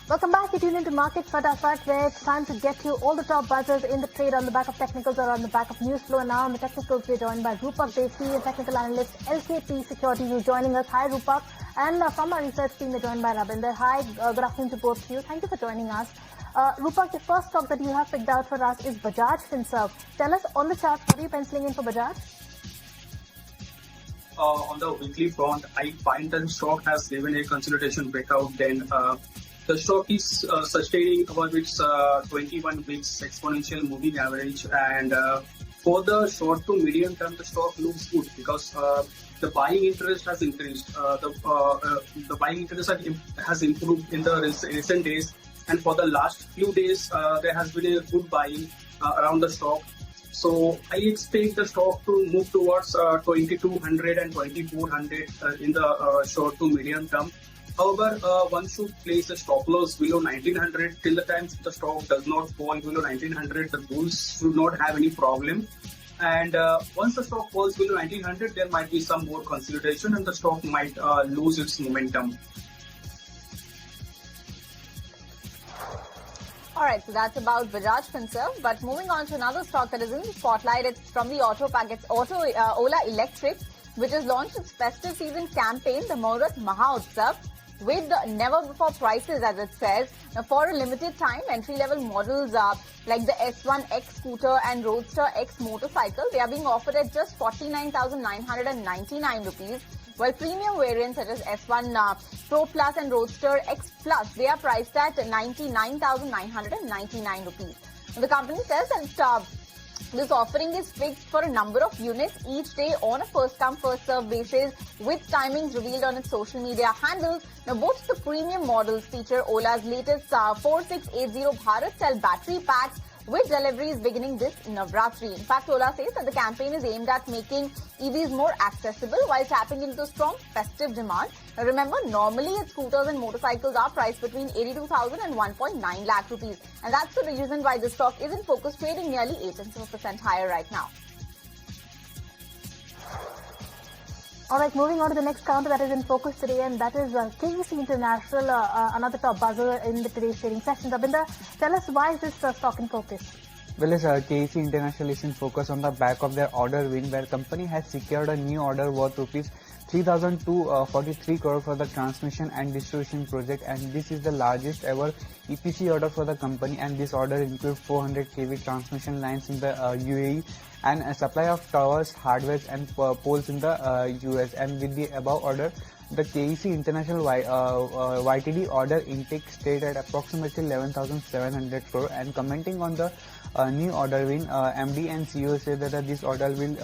Welcome back. You tune into Market Fatafat, where it's time to get you all the top buzzers in the trade on the back of technicals or on the back of news flow. And now on the technicals, we're joined by Rupak De, Senior Technical Analyst, LKP Securities, who's joining us. Hi, Rupak. And from our research team, we're joined by Rabinder. Hi, good afternoon to both of you. Thank you for joining us. Rupak, the first stock that you have picked out for us is Bajaj Finserv. Tell us on the chart, what are you penciling in for Bajaj? On the weekly front, I find that the stock has given a consolidation breakout. Then the stock is sustaining above its 21 weeks exponential moving average. And for the short to medium term, the stock looks good because the buying interest has increased. The buying interest has improved in the recent days. And for the last few days, there has been a good buying around the stock. So I expect the stock to move towards 2200 and 2400 in the short to medium term. However, one should place a stop loss below 1900 till the time the stock does not fall below 1900. The bulls should not have any problem. And once the stock falls below 1900, there might be some more consolidation and the stock might lose its momentum. Alright, so that's about Bajaj Finserv. But moving on to another stock that is in the spotlight, it's from the auto pack. It's Ola Electric, which has launched its festive season campaign, the Muhurat Mahotsav, with never-before prices, as it says. Now, for a limited time, entry-level models like the S1 X scooter and Roadster X motorcycle, they are being offered at just 49,999 rupees. While premium variants such as S1 Pro Plus and Roadster X Plus, they are priced at 99,999 rupees. The company says that this offering is fixed for a number of units each day on a first-come, first-served basis with timings revealed on its social media handles. Now, both the premium models feature Ola's latest 4680 Bharat Cell battery packs with deliveries beginning this Navratri. In fact, Ola says that the campaign is aimed at making EVs more accessible while tapping into strong festive demand. Now, remember, normally its scooters and motorcycles are priced between 82,000 and 1.9 lakh rupees. And that's the reason why the stock is in focus, trading nearly 8% higher right now. Alright, moving on to the next counter that is in focus today, and that is KEC International, another top buzzer in the today's trading session. Rabinder, tell us why is this stock in focus? Well, KEC International is in focus on the back of their order win, where company has secured a new order worth rupees 3,243 crore for the transmission and distribution project, and this is the largest ever EPC order for the company. And this order includes 400 kV transmission lines in the UAE and a supply of towers, hardware and poles in the US. And with the above order, the KEC International YTD order intake stayed at approximately 11,700 crore. And commenting on the new order win, MD and CEO say that this order will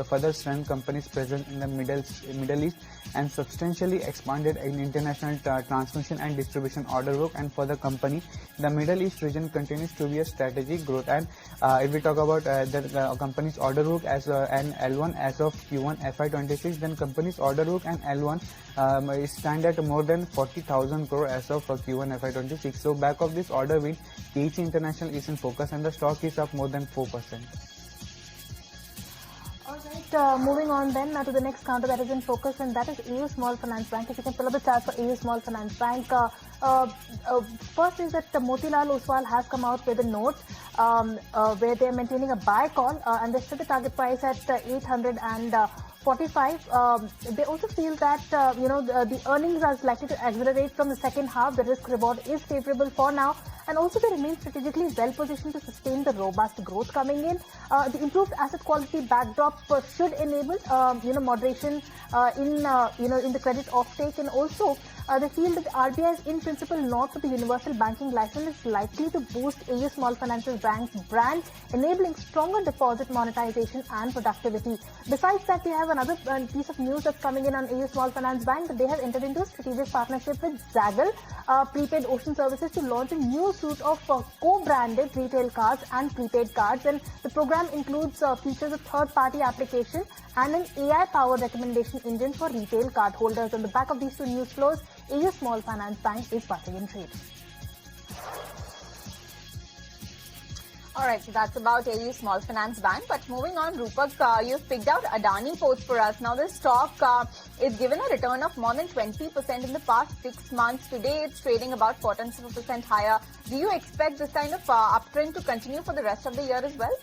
further strengthen company's presence in the Middle East and substantially expanded in international transmission and distribution order book. And for the company, the Middle East region continues to be a strategic growth. And if we talk about the company's order book as an L1 as of Q1 FY26, then company's order book and L1 stand at more than 40,000 crore as of Q1 FY26. So back of this order win, KEC International is in focus and the stock is up more than 4%. Alright, moving on then to the next counter that is in focus, and that is AU Small Finance Bank. If you can pull up the chart for AU Small Finance Bank. First is that Motilal Oswal has come out with a note where they are maintaining a buy call and they set the target price at 845. They also feel that the earnings are likely to accelerate from the second half. The risk reward is favorable for now, and also they remain strategically well positioned to sustain the robust growth coming in. The improved asset quality backdrop should enable moderation in the credit offtake, and also they feel that RBI's in principle north of the universal banking license is likely to boost AU Small Finance Bank's brand, enabling stronger deposit monetization and productivity. Besides that, we have another piece of news that's coming in on AU Small Finance Bank. They have entered into a strategic partnership with Zaggle Prepaid Ocean Services to launch a new suite of co-branded retail cards and prepaid cards, and the program includes features of third-party application and an AI-powered recommendation engine for retail card holders. On the back of these two news flows, AU Small Finance Bank is passing in trade. Alright, so that's about AU Small Finance Bank. But moving on, Rupak, you've picked out Adani Ports for us. Now, this stock It's given a return of more than 20% in the past 6 months. Today, it's trading about 14% higher. Do you expect this kind of uptrend to continue for the rest of the year as well?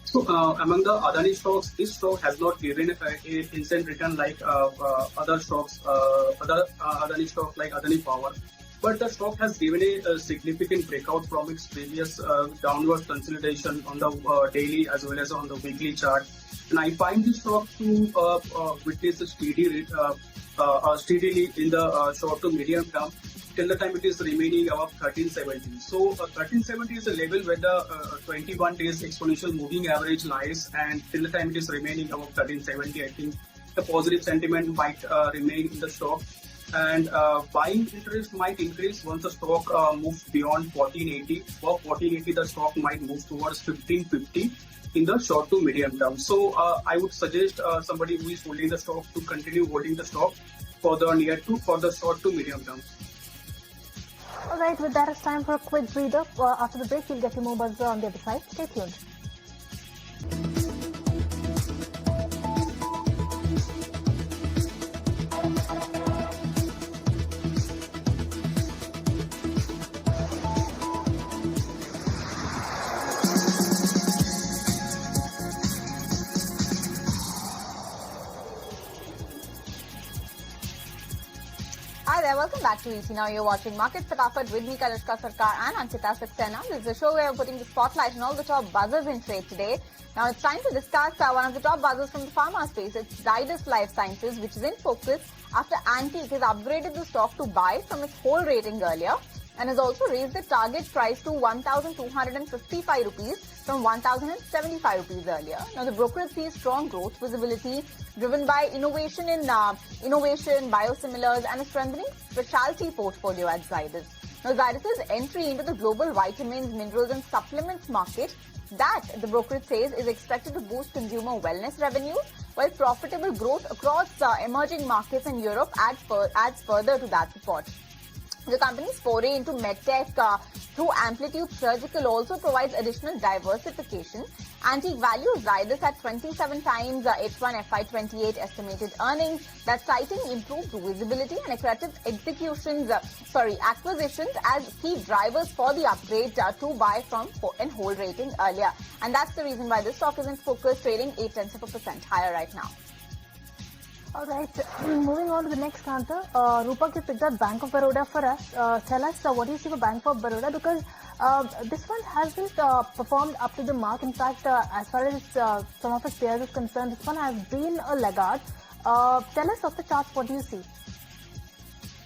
So among the Adani stocks, this stock has not given an instant return like other stocks, other Adani stocks like Adani Power. But the stock has given a significant breakout from its previous downward consolidation on the daily as well as on the weekly chart. And I find this stock to witness a steadily in the short to medium term till the time it is remaining above 1370. So 1370 is a level where the 21 days exponential moving average lies, and till the time it is remaining above 1370, I think the positive sentiment might remain in the stock. And buying interest might increase once the stock moves beyond 1480. Above 1480, the stock might move towards 1550 in the short to medium term. So I would suggest somebody who is holding the stock to continue holding the stock for the short to medium term. Alright, with that, it's time for a quick breather. After the break, we'll get you more buzz on the other side. Stay tuned. Hi there, welcome back to ET Now. You're watching Market Fatafat with me, Kanishka Sarkar and Ankita Saxena. This is a show where we're putting the spotlight on all the top buzzers in trade today. Now it's time to discuss one of the top buzzers from the pharma space. It's Zydus Life Sciences, which is in focus after Antique has upgraded the stock to buy from its whole rating earlier and has also raised the target price to 1,255 rupees from 1,075 rupees earlier. Now the brokerage sees strong growth visibility driven by innovation in biosimilars and a strengthening specialty portfolio at Zydus. Now Zydus' entry into the global vitamins, minerals and supplements market that the brokerage says is expected to boost consumer wellness revenues, while profitable growth across emerging markets in Europe adds further to that support. The company's foray into medtech through Amplitude Surgical also provides additional diversification. Antique values Zydus at 27 times H1 FY28 estimated earnings. That's citing improved visibility and accretive acquisitions as key drivers for the upgrade to buy from and hold rating earlier. And that's the reason why this stock is in focus, trading 0.8% higher right now. Alright, moving on to the next counter. Rupak, you picked up Bank of Baroda for us. Tell us what do you see for Bank of Baroda, because this one hasn't performed up to the mark. In fact, as far as some of its peers is concerned, this one has been a laggard. Tell us of the charts, what do you see?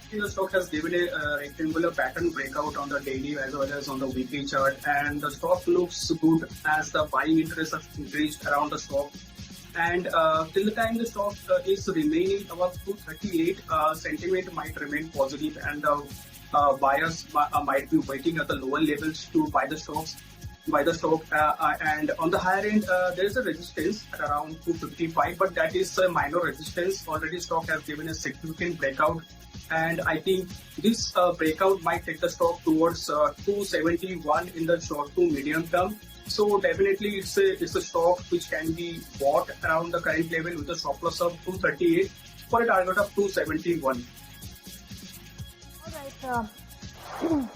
The stock has given a rectangular pattern breakout on the daily as well as on the weekly chart, and the stock looks good as the buying interest has increased around the stock. And till the time the stock is remaining above 238, sentiment might remain positive, and buyers might be waiting at the lower levels to buy the stock. And on the higher end, there is a resistance at around 255, but that is a minor resistance. Already stock has given a significant breakout, and I think this breakout might take the stock towards 271 in the short to medium term. So definitely it's a stock which can be bought around the current level with a stop loss of 238 for a target of 271. Alright,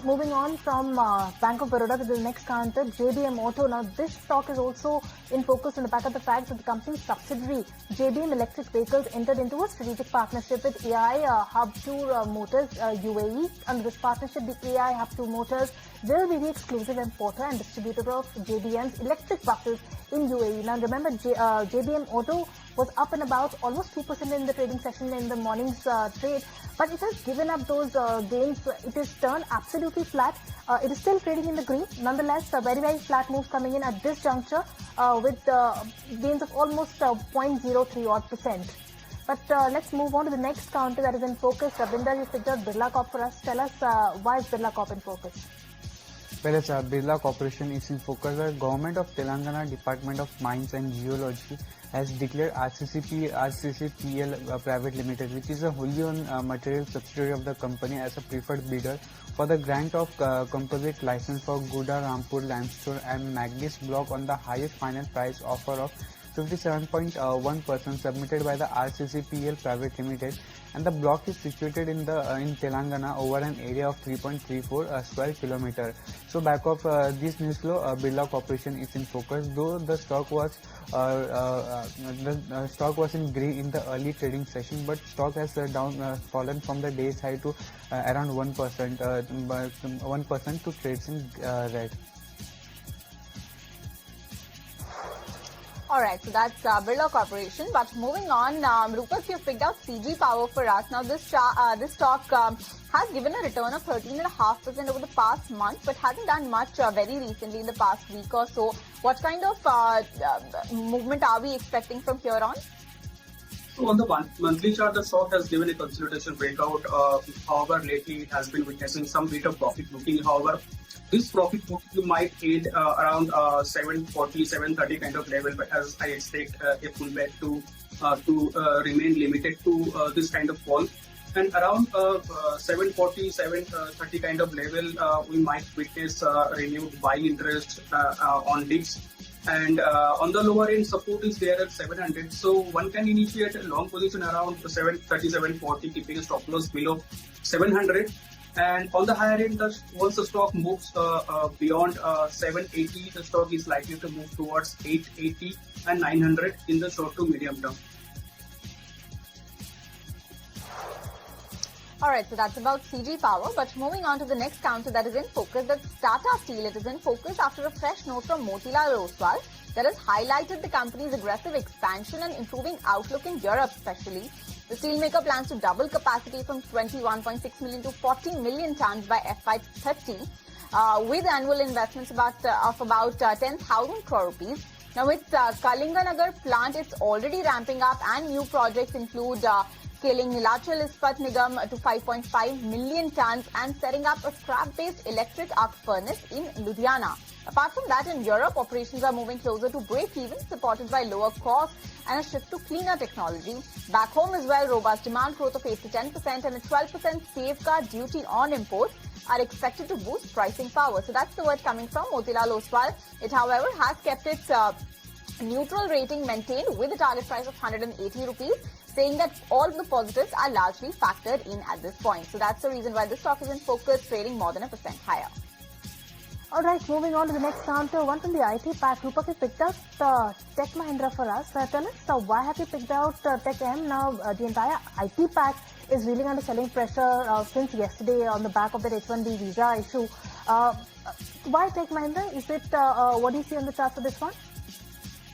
moving on from Bank of Baroda to the next counter, JBM Auto. Now this stock is also in focus on the back of the fact that the company's subsidiary JBM Electric Vehicles entered into a strategic partnership with AI Hub 2 Motors UAE. Under this partnership, the AI Hub 2 Motors will be the exclusive importer and distributor of JBM's electric buses in UAE. Now remember, JBM Auto was up and about almost 2% in the trading session in the morning's trade, but it has given up those gains. It is turned absolutely flat. It is still trading in the green. Nonetheless, very flat moves coming in at this juncture with gains of almost 0.03%. But let's move on to the next counter that is in focus. Ravinder, you picked out Birla Corp for us. Tell us why is Birla Corp in focus? Well, as Birla Corporation is in focus, the Government of Telangana Department of Mines and Geology has declared RCCPL Private Limited, which is a wholly owned material subsidiary of the company, as a preferred bidder for the grant of composite license for Guda Rampur limestone and manganese block on the highest final price offer of 57.1% submitted by the RCCPL Private Limited, and the block is situated in Telangana over an area of 3.34 square kilometer. So back of this news flow, Birla Corporation is in focus, though the stock was in green in the early trading session, but stock has fallen from the day's high to around 1%, 1% to trades in red. Alright, so that's Birla Corporation. But moving on, Rupak, you've picked out CG Power for us. Now, this stock has given a return of 13.5% over the past month, but hasn't done much very recently in the past week or so. What kind of movement are we expecting from here on? So on the monthly chart, the stock has given a consolidation breakout. However, lately it has been witnessing some bit of profit booking. However, this profit booking might aid around 740, 730 kind of level, but as I expect a pullback to remain limited to this kind of fall. And around 740, 730 kind of level, we might witness renewed buying interest on dips. And on the lower end, support is there at 700. So one can initiate a long position around 730, 740, keeping a stop loss below 700. And on the higher end, once the stock moves beyond 780, the stock is likely to move towards 880 and 900 in the short to medium term. Alright, so that's about CG Power. But moving on to the next counter that is in focus, that's Tata Steel. It is in focus after a fresh note from Motilal Oswal that has highlighted the company's aggressive expansion and improving outlook in Europe especially. The steelmaker plans to double capacity from 21.6 million to 40 million tons by FY30 with annual investments of about 10,000 crore rupees. Now, its Kalinganagar plant is already ramping up, and new projects include scaling Nilachal Ispat Nigam to 5.5 million tons and setting up a scrap-based electric arc furnace in Ludhiana. Apart from that, in Europe, operations are moving closer to break-even, supported by lower costs and a shift to cleaner technology. Back home as well, robust demand growth of 8 to 10% and a 12% safeguard duty on imports are expected to boost pricing power. So that's the word coming from Motilal Oswal. It, however, has kept its neutral rating maintained with a target price of 180 rupees, saying that all the positives are largely factored in at this point. So that's the reason why this stock is in focus, trading more than 1% higher. Alright, moving on to the next counter, one from the IT pack. Rupak has picked out Tech Mahindra for us. Tell us, why have you picked out Tech M? Now, the entire IT pack is reeling under selling pressure since yesterday on the back of that H1B visa issue. Why Tech Mahindra? Is it, what do you see on the chart for this one?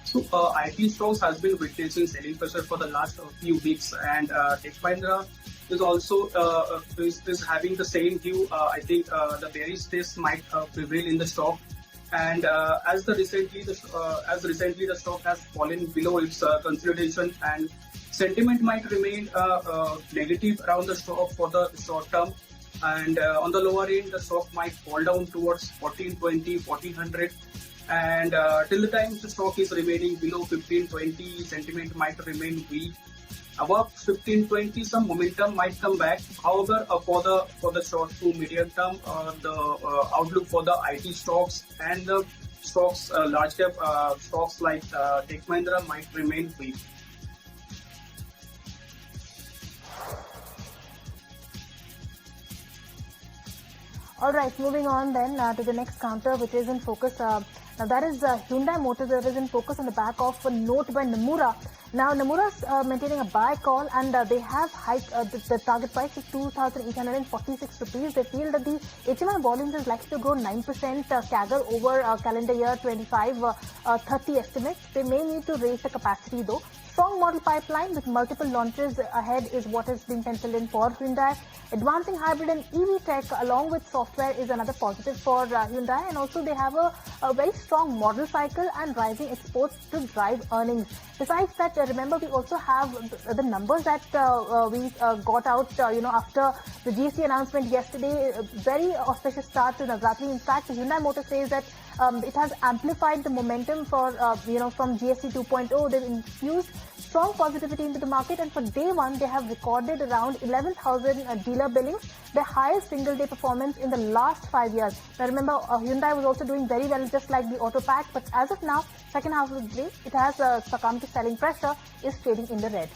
So, IT stocks has been witnessing selling pressure for the last few weeks, and Tech Mahindra is also is having the same view. I think the bearish case might prevail in the stock, and as recently the stock has fallen below its consolidation, and sentiment might remain negative around the stock for the short term. And on the lower end, the stock might fall down towards 1420, 1400. And till the time the stock is remaining below 1520, sentiment might remain weak. Above 1520, some momentum might come back. However, for the short to medium term, the outlook for the IT stocks and the stocks, large cap stocks like Tech Mahindra might remain weak. Alright, moving on then to the next counter, which is in focus. Now that is Hyundai Motors that is in focus on the back of a note by Nomura. Now Nomura's maintaining a buy call, and they have hiked the target price is 2,846 rupees. They feel that the HMI volumes is likely to grow 9% CAGR over calendar year 25-30 estimates. They may need to raise the capacity though. Strong model pipeline with multiple launches ahead is what has been penciled in for Hyundai. Advancing hybrid and EV tech along with software is another positive for Hyundai, and also they have a very strong model cycle and rising exports to drive earnings. Besides that, remember we also have the numbers that we got out after the GST announcement yesterday. Very auspicious start to Navratri. In fact, Hyundai Motor says that it has amplified the momentum for from GST 2.0. They've infused strong positivity into the market, and for day one, they have recorded around 11,000 dealer billings, their highest single-day performance in the last 5 years. Now remember, Hyundai was also doing very well, just like the auto pack, but as of now, second half of the day, it has succumbed to selling pressure, is trading in the red.